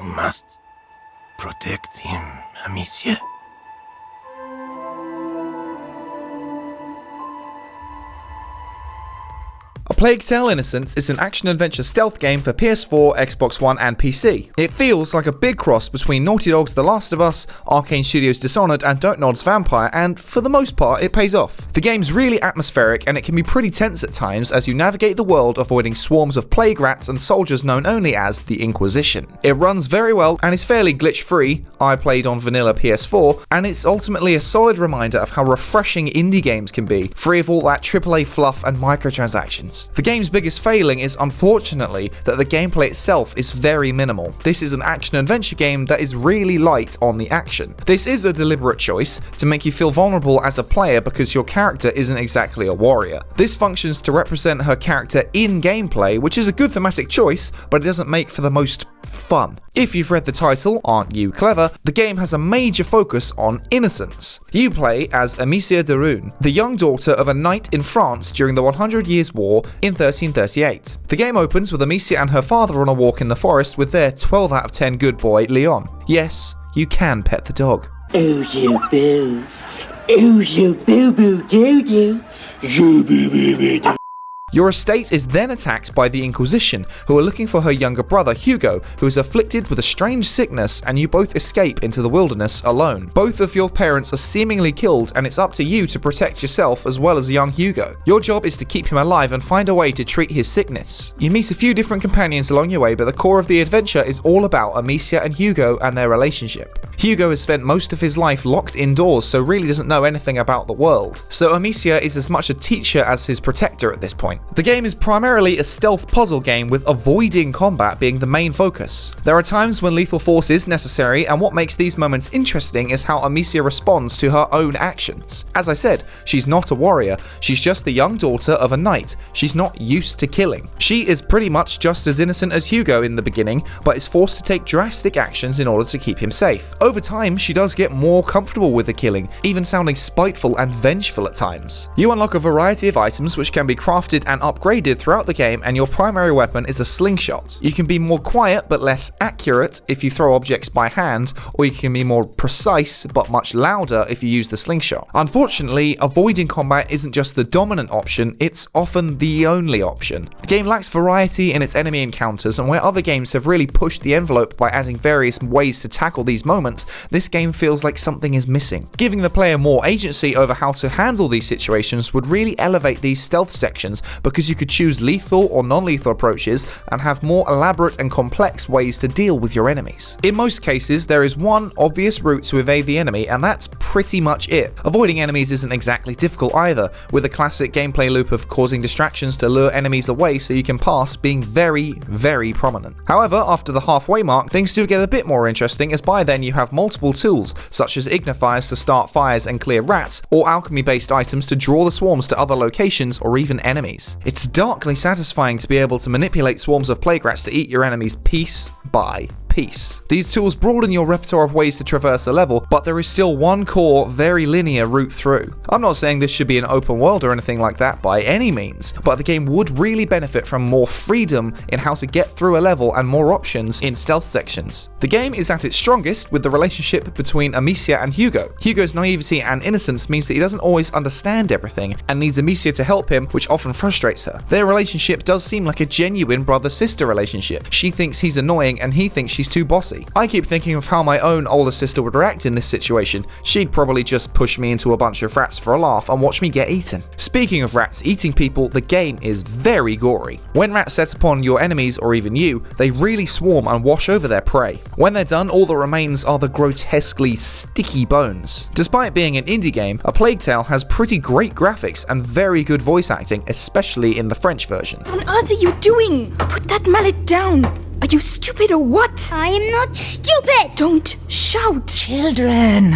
must protect him, Amicia. A Plague Tale Innocence is an action-adventure stealth game for PS4, Xbox One and PC. It feels like a big cross between Naughty Dog's The Last of Us, Arcane Studios' Dishonored and Dontnod's Vampire, and for the most part it pays off. The game's really atmospheric and it can be pretty tense at times as you navigate the world avoiding swarms of plague rats and soldiers known only as the Inquisition. It runs very well and is fairly glitch-free. I played on vanilla PS4, and it's ultimately a solid reminder of how refreshing indie games can be, free of all that AAA fluff and microtransactions. The game's biggest failing is, unfortunately, that the gameplay itself is very minimal. This is an action-adventure game that is really light on the action. This is a deliberate choice to make you feel vulnerable as a player because your character isn't exactly a warrior. This functions to represent her character in gameplay, which is a good thematic choice, but it doesn't make for the most fun. If you've read the title, Aren't You Clever?, the game has a major focus on innocence. You play as Amicia de Rune, the young daughter of a knight in France during the 100 Years' War in 1338. The game opens with Amicia and her father on a walk in the forest with their 12 out of 10 good boy, Leon. Yes, you can pet the dog. Ooh, you boo. Ooh, you boo boo doo doo. You boo boo boo doo. Your estate is then attacked by the Inquisition, who are looking for her younger brother Hugo, who is afflicted with a strange sickness, and you both escape into the wilderness alone. Both of your parents are seemingly killed, and it's up to you to protect yourself as well as young Hugo. Your job is to keep him alive and find a way to treat his sickness. You meet a few different companions along your way, but the core of the adventure is all about Amicia and Hugo and their relationship. Hugo has spent most of his life locked indoors, so really doesn't know anything about the world. So Amicia is as much a teacher as his protector at this point. The game is primarily a stealth puzzle game with avoiding combat being the main focus. There are times when lethal force is necessary, and what makes these moments interesting is how Amicia responds to her own actions. As I said, she's not a warrior, she's just the young daughter of a knight. She's not used to killing. She is pretty much just as innocent as Hugo in the beginning, but is forced to take drastic actions in order to keep him safe. Over time, she does get more comfortable with the killing, even sounding spiteful and vengeful at times. You unlock a variety of items which can be crafted and upgraded throughout the game, and your primary weapon is a slingshot. You can be more quiet but less accurate if you throw objects by hand, or you can be more precise but much louder if you use the slingshot. Unfortunately, avoiding combat isn't just the dominant option, it's often the only option. The game lacks variety in its enemy encounters, and where other games have really pushed the envelope by adding various ways to tackle these moments, this game feels like something is missing. Giving the player more agency over how to handle these situations would really elevate these stealth sections, because you could choose lethal or non-lethal approaches and have more elaborate and complex ways to deal with your enemies. In most cases, there is one obvious route to evade the enemy, and that's pretty much it. Avoiding enemies isn't exactly difficult either, with a classic gameplay loop of causing distractions to lure enemies away so you can pass being very, very prominent. However, after the halfway mark, things do get a bit more interesting, as by then you have multiple tools, such as ignifiers to start fires and clear rats, or alchemy-based items to draw the swarms to other locations or even enemies. It's darkly satisfying to be able to manipulate swarms of plague rats to eat your enemies piece by piece. These tools broaden your repertoire of ways to traverse a level, but there is still one core, very linear route through. I'm not saying this should be an open world or anything like that by any means, but the game would really benefit from more freedom in how to get through a level and more options in stealth sections. The game is at its strongest with the relationship between Amicia and Hugo. Hugo's naivety and innocence means that he doesn't always understand everything and needs Amicia to help him, which often frustrates her. Their relationship does seem like a genuine brother-sister relationship. She thinks he's annoying and he thinks she's too bossy. I keep thinking of how my own older sister would react in this situation. She'd probably just push me into a bunch of rats for a laugh and watch me get eaten. Speaking of rats eating people, the game is very gory. When rats set upon your enemies or even you, they really swarm and wash over their prey. When they're done, all that remains are the grotesquely sticky bones. Despite being an indie game, A Plague Tale has pretty great graphics and very good voice acting, especially in the French version. What on earth are you doing? Put that mallet down! Are you stupid or what? I am not stupid! Don't shout! Children,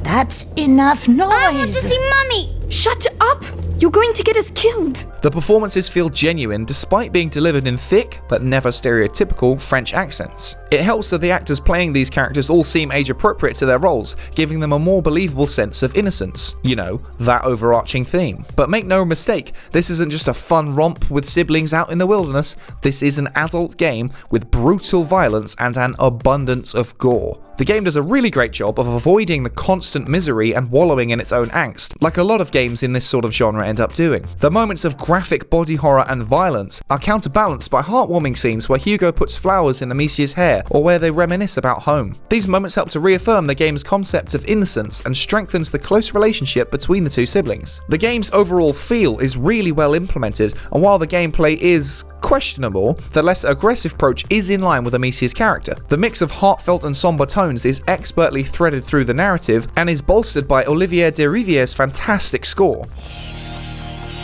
that's enough noise! I want to see Mummy! Shut up! You're going to get us killed! The performances feel genuine despite being delivered in thick, but never stereotypical, French accents. It helps that the actors playing these characters all seem age appropriate to their roles, giving them a more believable sense of innocence. You know, that overarching theme. But make no mistake, this isn't just a fun romp with siblings out in the wilderness. This is an adult game with brutal violence and an abundance of gore. The game does a really great job of avoiding the constant misery and wallowing in its own angst, like a lot of games in this sort of genre end up doing. The moments of graphic body horror and violence are counterbalanced by heartwarming scenes where Hugo puts flowers in Amicia's hair or where they reminisce about home. These moments help to reaffirm the game's concept of innocence and strengthens the close relationship between the two siblings. The game's overall feel is really well implemented, and while the gameplay is questionable, the less aggressive approach is in line with Amicia's character. The mix of heartfelt and somber tones is expertly threaded through the narrative and is bolstered by Olivier de Riviere's fantastic score.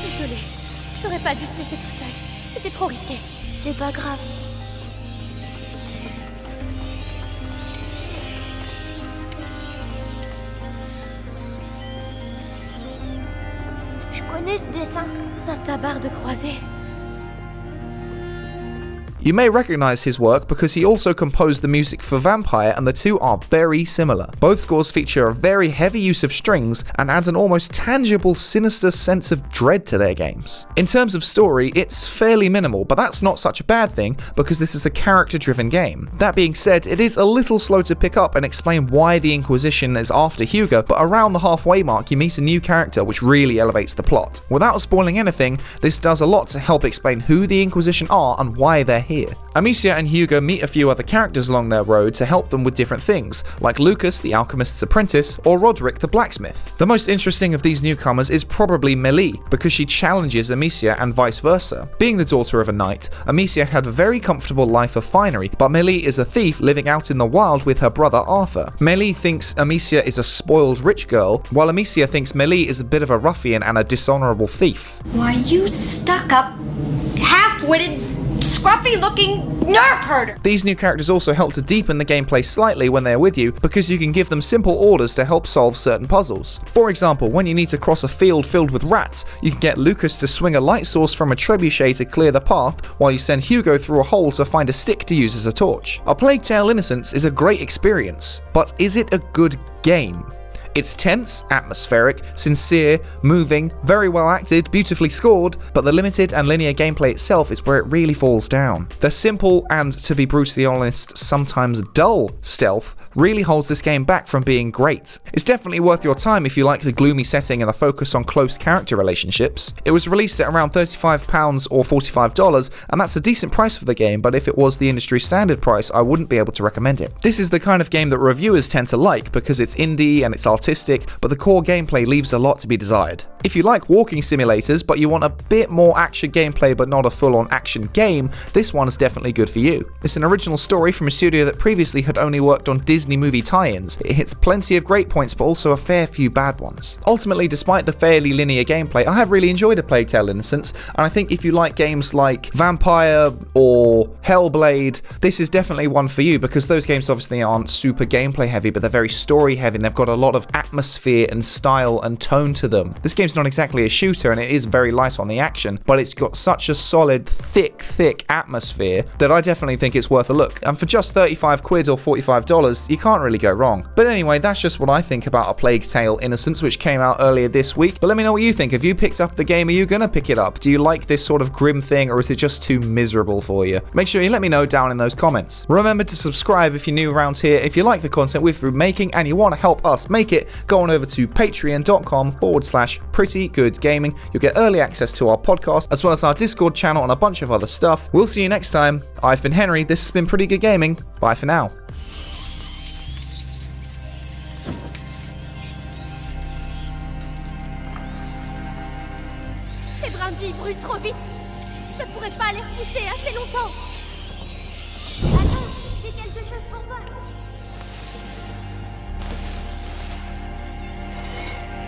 Désolée, j'aurais pas dû te laisser tout seul. C'était trop risqué. C'est pas grave. Je connais ce dessin. Un tabard de croisée. You may recognize his work because he also composed the music for Vampire, and the two are very similar. Both scores feature a very heavy use of strings and add an almost tangible, sinister sense of dread to their games. In terms of story, it's fairly minimal, but that's not such a bad thing because this is a character-driven game. That being said, it is a little slow to pick up and explain why the Inquisition is after Hugo, but around the halfway mark you meet a new character which really elevates the plot. Without spoiling anything, this does a lot to help explain who the Inquisition are and why they're here. Amicia and Hugo meet a few other characters along their road to help them with different things, like Lucas, the alchemist's apprentice, or Roderick, the blacksmith. The most interesting of these newcomers is probably Mélie, because she challenges Amicia and vice versa. Being the daughter of a knight, Amicia had a very comfortable life of finery, but Mélie is a thief living out in the wild with her brother Arthur. Mélie thinks Amicia is a spoiled rich girl, while Amicia thinks Mélie is a bit of a ruffian and a dishonorable thief. Why, you stuck-up, half-witted, scruffy-looking nerf herder! These new characters also help to deepen the gameplay slightly when they're with you, because you can give them simple orders to help solve certain puzzles. For example, when you need to cross a field filled with rats, you can get Lucas to swing a light source from a trebuchet to clear the path, while you send Hugo through a hole to find a stick to use as a torch. A Plague Tale Innocence is a great experience, but is it a good game? It's tense, atmospheric, sincere, moving, very well acted, beautifully scored, but the limited and linear gameplay itself is where it really falls down. The simple and, to be brutally honest, sometimes dull stealth really holds this game back from being great. It's definitely worth your time if you like the gloomy setting and the focus on close character relationships. It was released at around £35 or $45, and that's a decent price for the game, but if it was the industry standard price, I wouldn't be able to recommend it. This is the kind of game that reviewers tend to like because it's indie and it's artistic, but the core gameplay leaves a lot to be desired. If you like walking simulators, but you want a bit more action gameplay but not a full-on action game, this one is definitely good for you. It's an original story from a studio that previously had only worked on Disney movie tie-ins. It hits plenty of great points, but also a fair few bad ones. Ultimately, despite the fairly linear gameplay, I have really enjoyed A Plague Tale Innocence, and I think if you like games like Vampire or Hellblade, this is definitely one for you, because those games obviously aren't super gameplay heavy, but they're very story heavy, and they've got a lot of atmosphere and style and tone to them. This game's not exactly a shooter, and it is very light on the action, but it's got such a solid, thick atmosphere that I definitely think it's worth a look. And for just 35 quid or $45, you can't really go wrong. But anyway, that's just what I think about A Plague Tale Innocence, which came out earlier this week. But let me know what you think. Have you picked up the game? Are you gonna pick it up? Do you like this sort of grim thing, or is it just too miserable for you? Make sure you let me know down in those comments. Remember to subscribe if you're new around here. If you like the content we've been making and you want to help us make it, go on over to patreon.com/prettygoodgaming. You'll get early access to our podcast, as well as our Discord channel and a bunch of other stuff. We'll see you next time. I've been Henry. This has been Pretty Good Gaming. Bye for now. Ces brindilles brûlent trop vite. Je pourrais pas les repousser assez longtemps. Attends, j'ai quelque chose pour